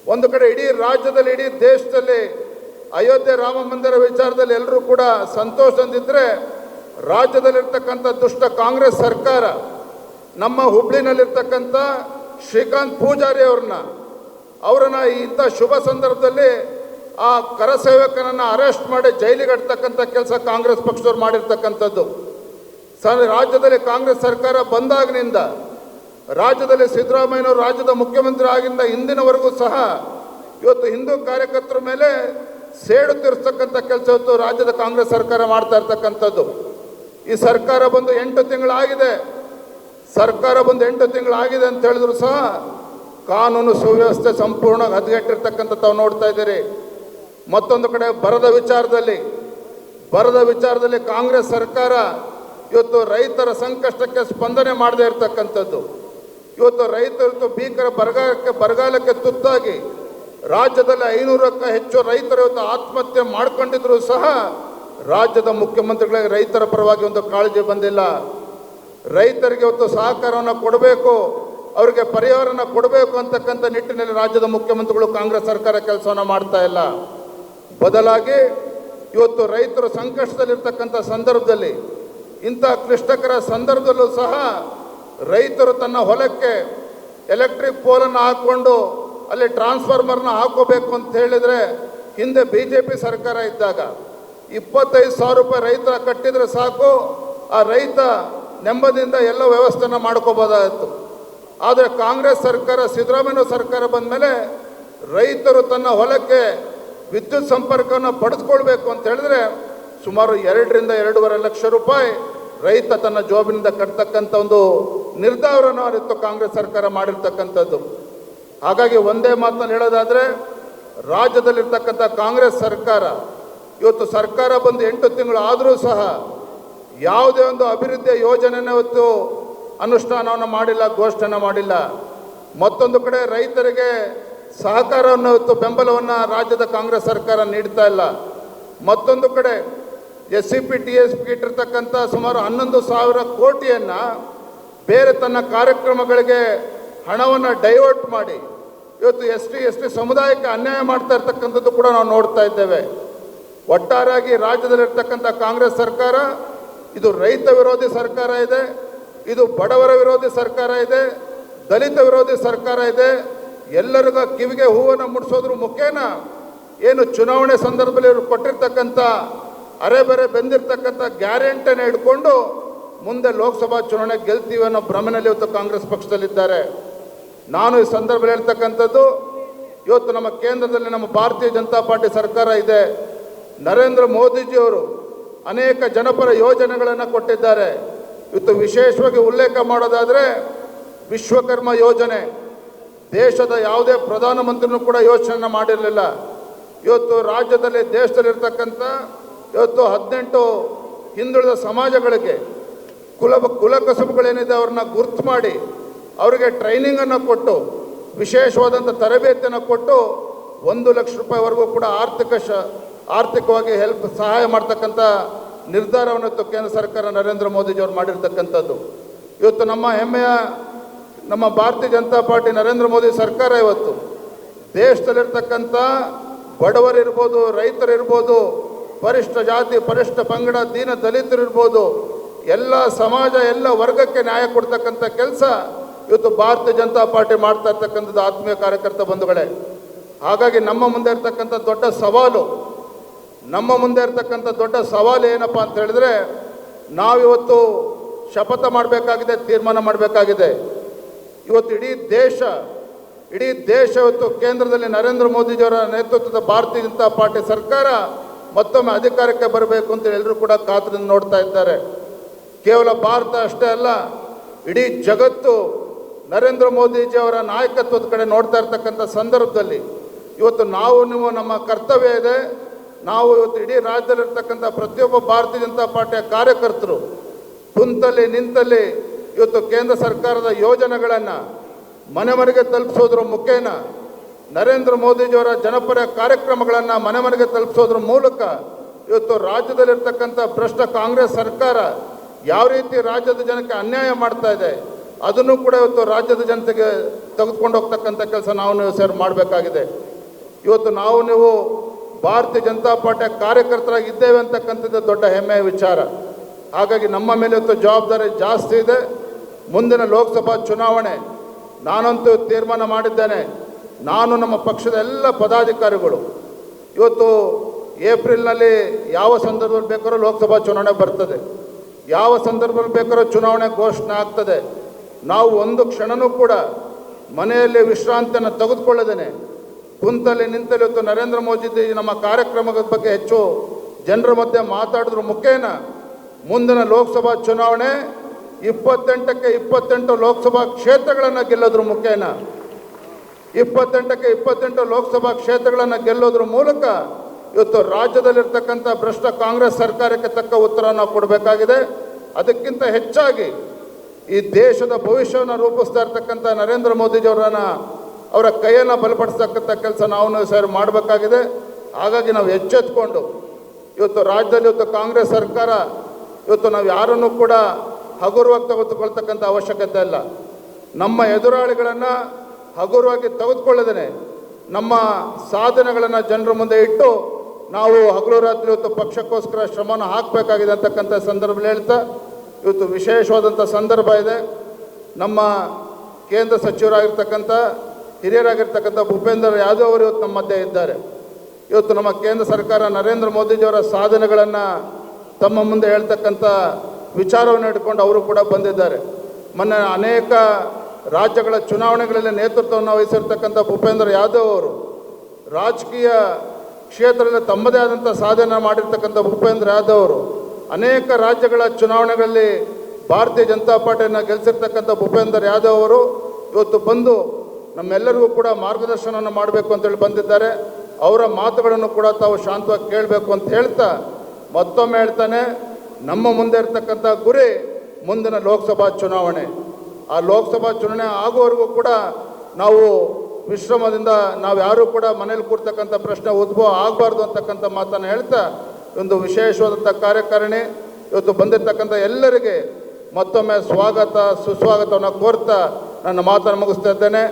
ಒಂದು ಕಡೆ ಇಡೀ ರಾಜ್ಯದಲ್ಲಿ, ಇಡೀ ದೇಶದಲ್ಲಿ ಅಯೋಧ್ಯೆ ರಾಮ ಮಂದಿರ ವಿಚಾರದಲ್ಲಿ ಎಲ್ಲರೂ ಕೂಡ ಸಂತೋಷದಿಂದಿದ್ದರೆ, ರಾಜ್ಯದಲ್ಲಿರ್ತಕ್ಕಂಥ ದುಷ್ಟ ಕಾಂಗ್ರೆಸ್ ಸರ್ಕಾರ ನಮ್ಮ ಹುಬ್ಳಿನಲ್ಲಿರ್ತಕ್ಕಂಥ ಶ್ರೀಕಾಂತ್ ಪೂಜಾರಿ ಅವರನ್ನ ಇಂಥ ಶುಭ ಸಂದರ್ಭದಲ್ಲಿ ಆ ಕರಸೇವಕನನ್ನು ಅರೆಸ್ಟ್ ಮಾಡಿ ಜೈಲಿಗೆ ಅಡ್ತಕ್ಕಂಥ ಕೆಲಸ ಕಾಂಗ್ರೆಸ್ ಪಕ್ಷದವ್ರು ಮಾಡಿರ್ತಕ್ಕಂಥದ್ದು. ರಾಜ್ಯದಲ್ಲಿ ಕಾಂಗ್ರೆಸ್ ಸರ್ಕಾರ ಬಂದಾಗಿನಿಂದ, ರಾಜ್ಯದಲ್ಲಿ ಸಿದ್ದರಾಮಯ್ಯನವರು ರಾಜ್ಯದ ಮುಖ್ಯಮಂತ್ರಿ ಆಗಿಂದ ಇಂದಿನವರೆಗೂ ಸಹ ಇವತ್ತು ಹಿಂದೂ ಕಾರ್ಯಕರ್ತರ ಮೇಲೆ ಸೇಡು ತೀರಿಸ್ತಕ್ಕಂಥ ಕೆಲಸ ಇವತ್ತು ರಾಜ್ಯದ ಕಾಂಗ್ರೆಸ್ ಸರ್ಕಾರ ಮಾಡ್ತಾ ಇರ್ತಕ್ಕಂಥದ್ದು. ಈ ಸರ್ಕಾರ ಬಂದು 8 ತಿಂಗಳಾಗಿದೆ. ಸರ್ಕಾರ ಬಂದು 8 ತಿಂಗಳಾಗಿದೆ ಅಂತ ಹೇಳಿದ್ರು ಸಹ ಕಾನೂನು ಸುವ್ಯವಸ್ಥೆ ಸಂಪೂರ್ಣ ಹದಗೆಟ್ಟಿರ್ತಕ್ಕಂಥ ತಾವು ನೋಡ್ತಾ ಇದ್ದೀರಿ. ಮತ್ತೊಂದು ಕಡೆ ಬರದ ವಿಚಾರದಲ್ಲಿ ಕಾಂಗ್ರೆಸ್ ಸರ್ಕಾರ ಇವತ್ತು ರೈತರ ಸಂಕಷ್ಟಕ್ಕೆ ಸ್ಪಂದನೆ ಮಾಡದೇ ಇರತಕ್ಕಂಥದ್ದು. ಇವತ್ತು ರೈತರು ಭೀಕರ ಬರಗಾಲಕ್ಕೆ ತುತ್ತಾಗಿ ರಾಜ್ಯದಲ್ಲಿ 500ಕ್ಕೂ ಹೆಚ್ಚು ರೈತರು ಇವತ್ತು ಆತ್ಮಹತ್ಯೆ ಮಾಡ್ಕೊಂಡಿದ್ರು ಸಹ ರಾಜ್ಯದ ಮುಖ್ಯಮಂತ್ರಿಗಳಿಗೆ ರೈತರ ಪರವಾಗಿ ಒಂದು ಕಾಳಜಿ ಬಂದಿಲ್ಲ. ರೈತರಿಗೆ ಇವತ್ತು ಸಹಕಾರವನ್ನು ಕೊಡಬೇಕು, ಅವರಿಗೆ ಪರಿಹಾರನ ಕೊಡಬೇಕು ಅಂತಕ್ಕಂಥ ನಿಟ್ಟಿನಲ್ಲಿ ರಾಜ್ಯದ ಮುಖ್ಯಮಂತ್ರಿಗಳು ಕಾಂಗ್ರೆಸ್ ಸರ್ಕಾರ ಕೆಲಸವನ್ನು ಮಾಡ್ತಾ ಇಲ್ಲ. ಬದಲಾಗಿ ಇವತ್ತು ರೈತರು ಸಂಕಷ್ಟದಲ್ಲಿರ್ತಕ್ಕಂಥ ಸಂದರ್ಭದಲ್ಲಿ, ಇಂಥ ಕ್ಲಿಷ್ಟಕರ ಸಂದರ್ಭದಲ್ಲೂ ಸಹ ರೈತರು ತನ್ನ ಹೊಲಕ್ಕೆ ಎಲೆಕ್ಟ್ರಿಕ್ ಪೋಲನ್ನು ಹಾಕ್ಕೊಂಡು ಅಲ್ಲಿ ಟ್ರಾನ್ಸ್ಫಾರ್ಮರ್ನ ಹಾಕೋಬೇಕು ಅಂತ ಹೇಳಿದರೆ, ಹಿಂದೆ BJP ಸರ್ಕಾರ ಇದ್ದಾಗ 25,000 ರೂಪಾಯಿ ರೈತ ಕಟ್ಟಿದರೆ ಸಾಕು, ಆ ರೈತ ನೆಮ್ಮದಿಯಿಂದ ಎಲ್ಲ ವ್ಯವಸ್ಥೆನ ಮಾಡ್ಕೋಬೋದಾಯಿತು. ಆದರೆ ಕಾಂಗ್ರೆಸ್ ಸರ್ಕಾರ, ಸಿದ್ದರಾಮಯ್ಯ ಸರ್ಕಾರ ಬಂದ ಮೇಲೆ ರೈತರು ತನ್ನ ಹೊಲಕ್ಕೆ ವಿದ್ಯುತ್ ಸಂಪರ್ಕವನ್ನು ಪಡೆದುಕೊಳ್ಬೇಕು ಅಂತ ಹೇಳಿದ್ರೆ ಸುಮಾರು 2 ರಿಂದ 2.5 ಲಕ್ಷ ರೂಪಾಯಿ ರೈತ ತನ್ನ ಜಾಬಿನಿಂದ ಕಟ್ತಕ್ಕಂಥ ಒಂದು ನಿರ್ಧಾರವನ್ನು ಇವತ್ತು ಕಾಂಗ್ರೆಸ್ ಸರ್ಕಾರ ಮಾಡಿರ್ತಕ್ಕಂಥದ್ದು. ಹಾಗಾಗಿ ಒಂದೇ ಮಾತನ್ನು ಹೇಳೋದಾದರೆ, ರಾಜ್ಯದಲ್ಲಿರ್ತಕ್ಕಂಥ ಕಾಂಗ್ರೆಸ್ ಸರ್ಕಾರ ಇವತ್ತು ಸರ್ಕಾರ ಬಂದು 8 ತಿಂಗಳು ಆದರೂ ಸಹ ಯಾವುದೇ ಒಂದು ಅಭಿವೃದ್ಧಿಯ ಯೋಜನೆಯನ್ನು ಇವತ್ತು ಅನುಷ್ಠಾನವನ್ನು ಮಾಡಿಲ್ಲ, ಘೋಷಣೆ ಮಾಡಿಲ್ಲ. ಮತ್ತೊಂದು ಕಡೆ ರೈತರಿಗೆ ಸಹಕಾರವನ್ನು ಇವತ್ತು ಬೆಂಬಲವನ್ನು ರಾಜ್ಯದ ಕಾಂಗ್ರೆಸ್ ಸರ್ಕಾರ ನೀಡ್ತಾ ಇಲ್ಲ. ಮತ್ತೊಂದು ಕಡೆ SCP TSP ಇಟ್ಟಿರ್ತಕ್ಕಂಥ ಸುಮಾರು 11,000 ಕೋಟಿಯನ್ನು ಬೇರೆ ತನ್ನ ಕಾರ್ಯಕ್ರಮಗಳಿಗೆ ಹಣವನ್ನು ಡೈವರ್ಟ್ ಮಾಡಿ ಇವತ್ತು ST ಸಮುದಾಯಕ್ಕೆ ಅನ್ಯಾಯ ಮಾಡ್ತಾ ಇರ್ತಕ್ಕಂಥದ್ದು ಕೂಡ ನಾವು ನೋಡ್ತಾ ಇದ್ದೇವೆ. ಒಟ್ಟಾರೆಯಾಗಿ ರಾಜ್ಯದಲ್ಲಿರ್ತಕ್ಕಂಥ ಕಾಂಗ್ರೆಸ್ ಸರ್ಕಾರ ಇದು ರೈತ ವಿರೋಧಿ ಸರ್ಕಾರ ಇದೆ, ಇದು ಬಡವರ ವಿರೋಧಿ ಸರ್ಕಾರ ಇದೆ, ದಲಿತ ವಿರೋಧಿ ಸರ್ಕಾರ ಇದೆ. ಎಲ್ಲರಿಗೂ ಕಿವಿಗೆ ಹೂವನ್ನು ಮುಡಿಸೋದ್ರ ಮುಖೇನ ಏನು ಚುನಾವಣೆ ಸಂದರ್ಭದಲ್ಲಿ ಇವರು ಕೊಟ್ಟಿರ್ತಕ್ಕಂಥ ಅರೆಬರೆ ಬೆಂದಿರ್ತಕ್ಕಂಥ ಗ್ಯಾರಂಟಿಯನ್ನು ಹಿಡ್ಕೊಂಡು ಮುಂದೆ ಲೋಕಸಭಾ ಚುನಾವಣೆ ಗೆಲ್ತೀವಿ ಅನ್ನೋ ಭ್ರಮೆಯಲ್ಲಿ ಇವತ್ತು ಕಾಂಗ್ರೆಸ್ ಪಕ್ಷದಲ್ಲಿದ್ದಾರೆ. ನಾನು ಈ ಸಂದರ್ಭದಲ್ಲಿ ಹೇಳ್ತಕ್ಕಂಥದ್ದು, ಇವತ್ತು ನಮ್ಮ ಕೇಂದ್ರದಲ್ಲಿ ನಮ್ಮ ಭಾರತೀಯ ಜನತಾ ಪಾರ್ಟಿ ಸರ್ಕಾರ ಇದೆ. ನರೇಂದ್ರ ಮೋದಿಜಿಯವರು ಅನೇಕ ಜನಪರ ಯೋಜನೆಗಳನ್ನು ಕೊಟ್ಟಿದ್ದಾರೆ. ಇವತ್ತು ವಿಶೇಷವಾಗಿ ಉಲ್ಲೇಖ ಮಾಡೋದಾದರೆ ವಿಶ್ವಕರ್ಮ ಯೋಜನೆ, ದೇಶದ ಯಾವುದೇ ಪ್ರಧಾನಮಂತ್ರಿನೂ ಕೂಡ ಯೋಚನೆ ಮಾಡಿರಲಿಲ್ಲ. ಇವತ್ತು ರಾಜ್ಯದಲ್ಲಿ, ದೇಶದಲ್ಲಿರ್ತಕ್ಕಂಥ ಇವತ್ತು 18 ಹಿಂದುಳಿದ ಸಮಾಜಗಳಿಗೆ ಕುಲಕಸುಬುಗಳೇನಿದೆ ಅವ್ರನ್ನ ಗುರ್ತು ಮಾಡಿ ಅವರಿಗೆ ಟ್ರೈನಿಂಗನ್ನು ಕೊಟ್ಟು ವಿಶೇಷವಾದಂಥ ತರಬೇತಿಯನ್ನು ಕೊಟ್ಟು 1 ಲಕ್ಷ ರೂಪಾಯಿವರೆಗೂ ಕೂಡ ಆರ್ಥಿಕವಾಗಿ ಸಹಾಯ ಮಾಡ್ತಕ್ಕಂಥ ನಿರ್ಧಾರವನ್ನು ಇವತ್ತು ಕೇಂದ್ರ ಸರ್ಕಾರ ನರೇಂದ್ರ ಮೋದಿಜಿಯವರು ಮಾಡಿರ್ತಕ್ಕಂಥದ್ದು. ಇವತ್ತು ನಮ್ಮ ಹೆಮ್ಮೆಯ ನಮ್ಮ ಭಾರತೀಯ ಜನತಾ ಪಾರ್ಟಿ ನರೇಂದ್ರ ಮೋದಿ ಸರ್ಕಾರ ಇವತ್ತು ದೇಶದಲ್ಲಿರ್ತಕ್ಕಂಥ ಬಡವರಿರ್ಬೋದು, ರೈತರಿರ್ಬೋದು, ಪರಿಷ್ಠ ಜಾತಿ, ಪರಿಷ್ಠ ಪಂಗಡ, ದೀನ ದಲಿತರಿರ್ಬೋದು, ಎಲ್ಲ ಸಮಾಜ, ಎಲ್ಲ ವರ್ಗಕ್ಕೆ ನ್ಯಾಯ ಕೊಡ್ತಕ್ಕಂಥ ಕೆಲಸ ಇವತ್ತು ಭಾರತೀಯ ಜನತಾ ಪಾರ್ಟಿ ಮಾಡ್ತಾ ಇರ್ತಕ್ಕಂಥದ್ದು ಆತ್ಮೀಯ ಕಾರ್ಯಕರ್ತ ಬಂಧುಗಳೇ. ಹಾಗಾಗಿ ನಮ್ಮ ಮುಂದೆ ಇರ್ತಕ್ಕಂಥ ದೊಡ್ಡ ಸವಾಲು ಏನಪ್ಪ ಅಂತ ಹೇಳಿದ್ರೆ, ನಾವಿವತ್ತು ಶಪಥ ಮಾಡಬೇಕಾಗಿದೆ, ತೀರ್ಮಾನ ಮಾಡಬೇಕಾಗಿದೆ. ಇವತ್ತು ಇಡೀ ದೇಶ ಇವತ್ತು ಕೇಂದ್ರದಲ್ಲಿ ನರೇಂದ್ರ ಮೋದಿಜಿಯವರ ನೇತೃತ್ವದ ಭಾರತೀಯ ಜನತಾ ಪಾರ್ಟಿ ಸರ್ಕಾರ ಮತ್ತೊಮ್ಮೆ ಅಧಿಕಾರಕ್ಕೆ ಬರಬೇಕು ಅಂತ ಎಲ್ಲರೂ ಕೂಡ ಕಾತರದಿಂದ ನೋಡ್ತಾ ಇದ್ದಾರೆ. ಕೇವಲ ಭಾರತ ಅಷ್ಟೇ ಅಲ್ಲ, ಇಡೀ ಜಗತ್ತು ನರೇಂದ್ರ ಮೋದಿಜಿಯವರ ನಾಯಕತ್ವದ ಕಡೆ ನೋಡ್ತಾ ಇರ್ತಕ್ಕಂಥ ಸಂದರ್ಭದಲ್ಲಿ ಇವತ್ತು ನೀವು ನಮ್ಮ ಕರ್ತವ್ಯ ಇದೆ. ನಾವು ಇವತ್ತು ಇಡೀ ರಾಜ್ಯದಲ್ಲಿರ್ತಕ್ಕಂಥ ಪ್ರತಿಯೊಬ್ಬ ಭಾರತೀಯ ಜನತಾ ಪಾರ್ಟಿಯ ಕಾರ್ಯಕರ್ತರು ಕುಂತಲ್ಲಿ ನಿಂತಲ್ಲಿ ಇವತ್ತು ಕೇಂದ್ರ ಸರ್ಕಾರದ ಯೋಜನೆಗಳನ್ನು ಮನೆಗೆ ತಲುಪಿಸೋದ್ರ ಮುಖೇನ, ನರೇಂದ್ರ ಮೋದಿಜಿಯವರ ಜನಪರ ಕಾರ್ಯಕ್ರಮಗಳನ್ನು ಮನೆಗೆ ತಲುಪಿಸೋದ್ರ ಮೂಲಕ ಇವತ್ತು ರಾಜ್ಯದಲ್ಲಿರ್ತಕ್ಕಂಥ ಭ್ರಷ್ಟ ಕಾಂಗ್ರೆಸ್ ಸರ್ಕಾರ ಯಾವ ರೀತಿ ರಾಜ್ಯದ ಜನಕ್ಕೆ ಅನ್ಯಾಯ ಮಾಡ್ತಾ ಇದೆ, ಅದನ್ನು ಕೂಡ ಇವತ್ತು ರಾಜ್ಯದ ಜನತೆಗೆ ತೆಗೆದುಕೊಂಡು ಹೋಗ್ತಕ್ಕಂಥ ಕೆಲಸ ನಾವು ನೀವು ಸೇರಿ ಮಾಡಬೇಕಾಗಿದೆ. ಇವತ್ತು ನಾವು ನೀವು ಭಾರತೀಯ ಜನತಾ ಪಾರ್ಟಿಯ ಕಾರ್ಯಕರ್ತರಾಗಿ ಇದ್ದೇವೆ ಅಂತಕ್ಕಂಥದ್ದು ದೊಡ್ಡ ಹೆಮ್ಮೆಯ ವಿಚಾರ. ಹಾಗಾಗಿ ನಮ್ಮ ಮೇಲೆ ಇವತ್ತು ಜವಾಬ್ದಾರಿ ಜಾಸ್ತಿ ಇದೆ. ಮುಂದಿನ ಲೋಕಸಭಾ ಚುನಾವಣೆ ನಾನಂತೂ ತೀರ್ಮಾನ ಮಾಡಿದ್ದೇನೆ, ನಾನು ನಮ್ಮ ಪಕ್ಷದ ಎಲ್ಲ ಪದಾಧಿಕಾರಿಗಳು ಇವತ್ತು ಏಪ್ರಿಲ್ನಲ್ಲಿ ಯಾವ ಸಂದರ್ಭದಲ್ಲಿ ಬೇಕಾದ್ರೂ ಲೋಕಸಭಾ ಚುನಾವಣೆ ಬರ್ತದೆ, ಯಾವ ಸಂದರ್ಭದಲ್ಲಿ ಬೇಕಾದ್ರೂ ಚುನಾವಣೆ ಘೋಷಣೆ ಆಗ್ತದೆ. ನಾವು ಒಂದು ಕ್ಷಣನೂ ಕೂಡ ಮನೆಯಲ್ಲಿ ವಿಶ್ರಾಂತಿಯನ್ನು ತೆಗೆದುಕೊಳ್ಳದೇನೆ ಕುಂತಲ್ಲಿ ನಿಂತಲ್ಲಿ ಇವತ್ತು ನರೇಂದ್ರ ಮೋದಿ ನಮ್ಮ ಕಾರ್ಯಕ್ರಮದ ಬಗ್ಗೆ ಹೆಚ್ಚು ಜನರ ಮಧ್ಯೆ ಮಾತಾಡಿದ್ರ ಮುಖೇನ ಮುಂದಿನ ಲೋಕಸಭಾ ಚುನಾವಣೆ 28ಕ್ಕೆ 28 ಲೋಕಸಭಾ ಕ್ಷೇತ್ರಗಳನ್ನು ಗೆಲ್ಲೋದ್ರ ಮುಖೇನ 28ಕ್ಕೆ 28 ಲೋಕಸಭಾ ಕ್ಷೇತ್ರಗಳನ್ನು ಗೆಲ್ಲೋದ್ರ ಮೂಲಕ ಇವತ್ತು ರಾಜ್ಯದಲ್ಲಿರ್ತಕ್ಕಂಥ ಭ್ರಷ್ಟ ಕಾಂಗ್ರೆಸ್ ಸರ್ಕಾರಕ್ಕೆ ತಕ್ಕ ಉತ್ತರ ನಾವು ಕೊಡಬೇಕಾಗಿದೆ. ಅದಕ್ಕಿಂತ ಹೆಚ್ಚಾಗಿ ಈ ದೇಶದ ಭವಿಷ್ಯವನ್ನು ರೂಪಿಸ್ತಾ ಇರ್ತಕ್ಕಂಥ ನರೇಂದ್ರ ಮೋದಿಜಿಯವರನ್ನು ಅವರ ಕೈಯನ್ನು ಬಲಪಡಿಸ್ತಕ್ಕಂಥ ಕೆಲಸ ನಾವು ಸೇರಿ ಮಾಡಬೇಕಾಗಿದೆ. ಹಾಗಾಗಿ ನಾವು ಎಚ್ಚೆತ್ಕೊಂಡು ಇವತ್ತು ರಾಜ್ಯದಲ್ಲಿ ಇವತ್ತು ಕಾಂಗ್ರೆಸ್ ಸರ್ಕಾರ ಇವತ್ತು ನಾವು ಯಾರನ್ನು ಕೂಡ ಹಗುರವಾಗಿ ತೆಗೆದುಕೊಳ್ತಕ್ಕಂಥ ಅವಶ್ಯಕತೆ ಇಲ್ಲ. ನಮ್ಮ ಎದುರಾಳಿಗಳನ್ನು ಹಗುರವಾಗಿ ತೆಗೆದುಕೊಳ್ಳದೇನೆ ನಮ್ಮ ಸಾಧನೆಗಳನ್ನು ಜನರ ಮುಂದೆ ಇಟ್ಟು ನಾವು ಹಗಲು ರಾತ್ರಿ ಇವತ್ತು ಪಕ್ಷಕ್ಕೋಸ್ಕರ ಶ್ರಮನ ಹಾಕಬೇಕಾಗಿದೆ ಅಂತಕ್ಕಂಥ ಸಂದರ್ಭದಲ್ಲಿ ಹೇಳ್ತಾ ಇವತ್ತು ವಿಶೇಷವಾದಂಥ ಸಂದರ್ಭ ಇದೆ. ನಮ್ಮ ಕೇಂದ್ರ ಸಚಿವರಾಗಿರ್ತಕ್ಕಂಥ ಹಿರಿಯರಾಗಿರ್ತಕ್ಕಂಥ ಭೂಪೇಂದ್ರ ಯಾದವ್ ಅವರು ಇವತ್ತು ನಮ್ಮ ಮಧ್ಯೆ ಇದ್ದಾರೆ. ಇವತ್ತು ನಮ್ಮ ಕೇಂದ್ರ ಸರ್ಕಾರ ನರೇಂದ್ರ ಮೋದಿಜಿಯವರ ಸಾಧನೆಗಳನ್ನು ತಮ್ಮ ಮುಂದೆ ಹೇಳ್ತಕ್ಕಂಥ ವಿಚಾರವನ್ನು ಇಟ್ಕೊಂಡು ಅವರು ಕೂಡ ಬಂದಿದ್ದಾರೆ. ಮೊನ್ನೆ ಅನೇಕ ರಾಜ್ಯಗಳ ಚುನಾವಣೆಗಳಲ್ಲಿ ನೇತೃತ್ವವನ್ನು ವಹಿಸಿರ್ತಕ್ಕಂಥ ಭೂಪೇಂದ್ರ ಯಾದವ್ ಅವರು ರಾಜಕೀಯ ಕ್ಷೇತ್ರದಲ್ಲಿ ತಮ್ಮದೇ ಆದಂಥ ಸಾಧನೆ ಮಾಡಿರ್ತಕ್ಕಂಥ ಭೂಪೇಂದ್ರ ಯಾದವ್ ಅವರು ಅನೇಕ ರಾಜ್ಯಗಳ ಚುನಾವಣೆಗಳಲ್ಲಿ ಭಾರತೀಯ ಜನತಾ ಪಾರ್ಟಿಯನ್ನು ಗೆಲ್ಲಿಸಿರ್ತಕ್ಕಂಥ ಭೂಪೇಂದ್ರ ಯಾದವ್ ಅವರು ಇವತ್ತು ಬಂದು ನಮ್ಮೆಲ್ಲರಿಗೂ ಕೂಡ ಮಾರ್ಗದರ್ಶನವನ್ನು ಮಾಡಬೇಕು ಅಂತೇಳಿ ಬಂದಿದ್ದಾರೆ. ಅವರ ಮಾತುಗಳನ್ನು ಕೂಡ ತಾವು ಶಾಂತವಾಗಿ ಕೇಳಬೇಕು ಅಂತ ಹೇಳ್ತಾ ಮತ್ತೊಮ್ಮೆ ಹೇಳ್ತಾನೆ, ನಮ್ಮ ಮುಂದೆ ಇರ್ತಕ್ಕಂಥ ಗುರಿ ಮುಂದಿನ ಲೋಕಸಭಾ ಚುನಾವಣೆ. ಆ ಲೋಕಸಭಾ ಚುನಾವಣೆ ಆಗುವವರೆಗೂ ಕೂಡ ನಾವು ವಿಶ್ರಮದಿಂದ ನಾವು ಯಾರೂ ಕೂಡ ಮನೇಲಿ ಕೂರ್ತಕ್ಕಂಥ ಪ್ರಶ್ನೆ ಉದ್ಭವ ಆಗಬಾರ್ದು ಅಂತಕ್ಕಂಥ ಮಾತನ್ನು ಹೇಳ್ತಾ ಒಂದು ವಿಶೇಷವಾದಂಥ ಕಾರ್ಯಕಾರಿಣಿ ಇವತ್ತು ಬಂದಿರತಕ್ಕಂಥ ಎಲ್ಲರಿಗೆ ಮತ್ತೊಮ್ಮೆ ಸ್ವಾಗತ ಸುಸ್ವಾಗತವನ್ನು ಕೋರ್ತಾ ನನ್ನ ಮಾತನ್ನು ಮುಗಿಸ್ತಾ ಇದ್ದೇನೆ.